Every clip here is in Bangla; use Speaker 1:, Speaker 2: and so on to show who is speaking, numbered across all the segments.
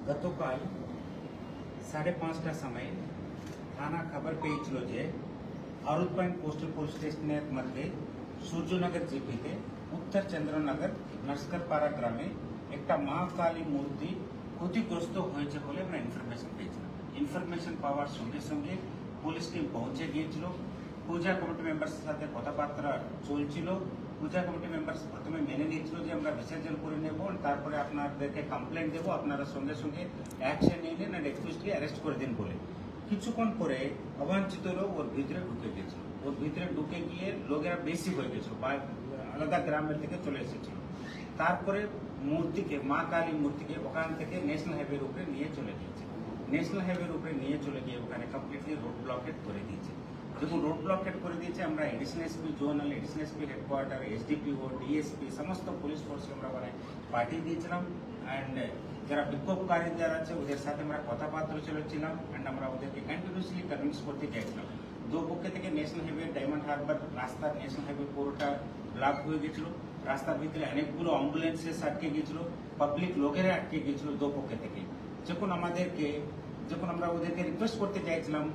Speaker 1: গতকাল 5:30টার সময় থানা খবর পেয়েছিল যে ভারত পয়েন্ট কোস্টাল পুলিশ স্টেশনের মধ্যে সূর্যনগর জিপিতে উত্তর চন্দ্রনগর নস্করপাড়া গ্রামে একটা মা কালী মূর্তি ক্ষতিগ্রস্ত হয়েছে বলে আমরা ইনফরমেশন পেয়েছিলাম। ইনফরমেশন পাওয়ার সঙ্গে সঙ্গে পুলিশ টিম পৌঁছে গিয়েছিল। পূজা কমিটি মেম্বার্সের সাথে কথাবার্তা চলছিল। পূজা কমিটি মেম্বার্স প্রথমে মেনে নিয়েছিল যে আমরা বিসর্জন করে নেব, তারপরে আপনাদেরকে কমপ্লেন দেবো, আপনারা সঙ্গে সঙ্গে অ্যাকশন নিয়ে নিন অ্যান্ড এক্সকিউজলি অ্যারেস্ট করে দিন বলে। কিছুক্ষণ পরে অবাঞ্ছিত লোক ওর ভিতরে ঢুকে গেছিল। ওর ভিতরে ঢুকে গিয়ে লোকেরা বেশি হয়ে গেছিল, আলাদা গ্রামের থেকে চলে এসেছিল। তারপরে মূর্তিকে, মা কালী মূর্তিকে ওখান থেকে ন্যাশনাল হাইওয়ের উপরে নিয়ে চলে গিয়েছে। ন্যাশনাল হাইওয়ের উপরে নিয়ে চলে গিয়ে ওখানে কমপ্লিটলি রোড ব্লকেট করে দিয়েছে। যখন রোড ব্লকেট করে দিয়েছে, আমরা additional SP zonal, additional SP headquarter, SDPO, DSP সমস্ত পুলিশ ফোর্সকে আমরা ওখানে পাঠিয়ে দিয়েছিলাম। অ্যান্ড যারা বিক্ষোভকারী যারা আছে ওদের সাথে আমরা কথাবার্তা চলেছিলাম অ্যান্ড আমরা ওদেরকে কন্টিনিউসলি কনভিন্স করতে চাইছিলাম। দুপক্ষ থেকে ন্যাশনাল হাইওয়ে, ডায়মন্ড হারবার রাস্তা, ন্যাশনাল হাইওয়ে পুরোটা ব্লক হয়ে গেছিল। রাস্তার ভিতরে অনেকগুলো অ্যাম্বুলেন্সেস আটকে গেছিল, পাবলিক লোকেরা আটকে গেছিল দুপক্ষ থেকে। যখন আমরা ওদেরকে রিকোয়েস্ট করতে চাইছিলাম,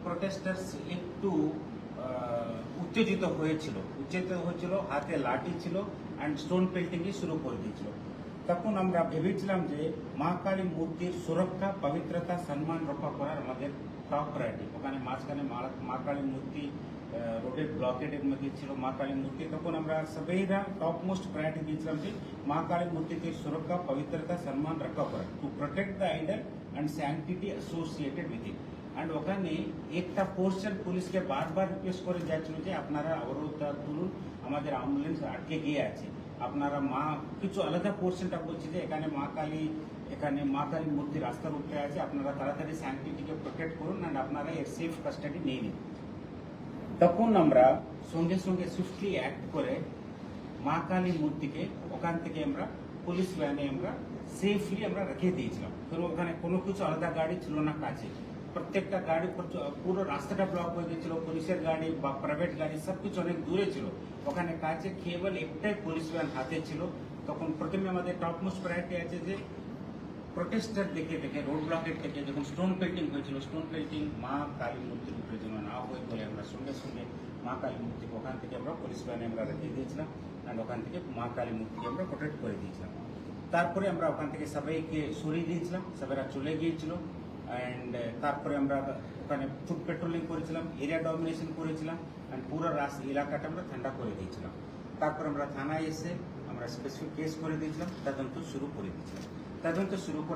Speaker 1: প্রোটেস্টার্স একটু উত্তেজিত হয়েছিল, হাতে লাঠি ছিল অ্যান্ড স্টোন পেল্টিংই শুরু করে দিয়েছিল। তখন আমরা ভেবেছিলাম যে মা কালী মূর্তির সুরক্ষা, পবিত্রতা, সম্মান রক্ষা করার আমাদের টপ প্রায়োরিটি। ওখানে মাঝখানে মা কালী মূর্তি রোডের ব্লকেটের মধ্যে ছিল মা কালী মূর্তি। তখন আমরা সবাইরা টপ মোস্ট প্রায়োরিটি দিয়েছিলাম যে মা কালী মূর্তিকে সুরক্ষা, পবিত্রতা, সম্মান রক্ষা করা, to protect the idol and sanctity associated with it. And ওখানে একটা পোর্শন পুলিশকে বারবার রিকোয়েস্ট করে যাচ্ছিল যে আপনারা অবরোধটা তুলুন, আমাদের অ্যাম্বুলেন্স আটকে গিয়ে আছে, আপনারা কিছু আলাদা পোর্শনটা বলছে যে এখানে মা কালী মূর্তি রাস্তার উপরে আছে, আপনারা তাড়াতাড়ি স্যাংটিটিকে প্রোটেক্ট করুন অ্যান্ড আপনারা এর সেফ কাস্টাডি নিয়ে নিন। তখন আমরা সঙ্গে সঙ্গে সুইফটলি অ্যাক্ট করে মা কালী মূর্তিকে ওখান থেকে আমরা পুলিশ ভ্যানে আমরা সেফলি আমরা রেখে দিয়েছিলাম। কারণ ওখানে কোনো কিছু আলাদা গাড়ি ছিল না কাছে, প্রত্যেকটা গাড়ি পুরো রাস্তাটা ব্লক হয়ে গেছিল। পুলিশের গাড়ি বা প্রাইভেট গাড়ি সবকিছু অনেক দূরে ছিল। ওখানে কাছে কেবল একটাই পুলিশ ভ্যান হাতে ছিল। তখন প্রথমে আমাদের টপ মোস্ট প্রায়োরিটি আছে যে প্রোটেস্টার দেখে রোড ব্লকের থেকে যখন স্টোন পেল্টিং হয়েছিল, স্টোন পেল্টিং মা কালী মূর্তির উপরে যেন না হয়ে বলে আমরা সঙ্গে সঙ্গে মা কালী মূর্তিকে ওখান থেকে আমরা পুলিশ ভ্যানে আমরা রেখে দিয়েছিলাম অ্যান্ড ওখান থেকে মা কালী মূর্তিকে আমরা প্রোটেক্ট করে দিয়েছিলাম। তারপরে আমরা ওখান থেকে সবাইকে সরিয়ে দিয়েছিলাম, সবাইরা চলে গিয়েছিল। অ্যান্ড তারপরে আমরা ওখানে ফুড পেট্রোলিং করেছিলাম, এরিয়া ডমিনেশন করেছিলাম অ্যান্ড পুরো এলাকাটা আমরা ঠান্ডা করে দিয়েছিলাম। তারপর আমরা থানায় এসে আমরা স্পেসিফিক কেস করে দিয়েছিলাম, তদন্ত শুরু করে দিয়েছিলাম। তদন্ত শুরু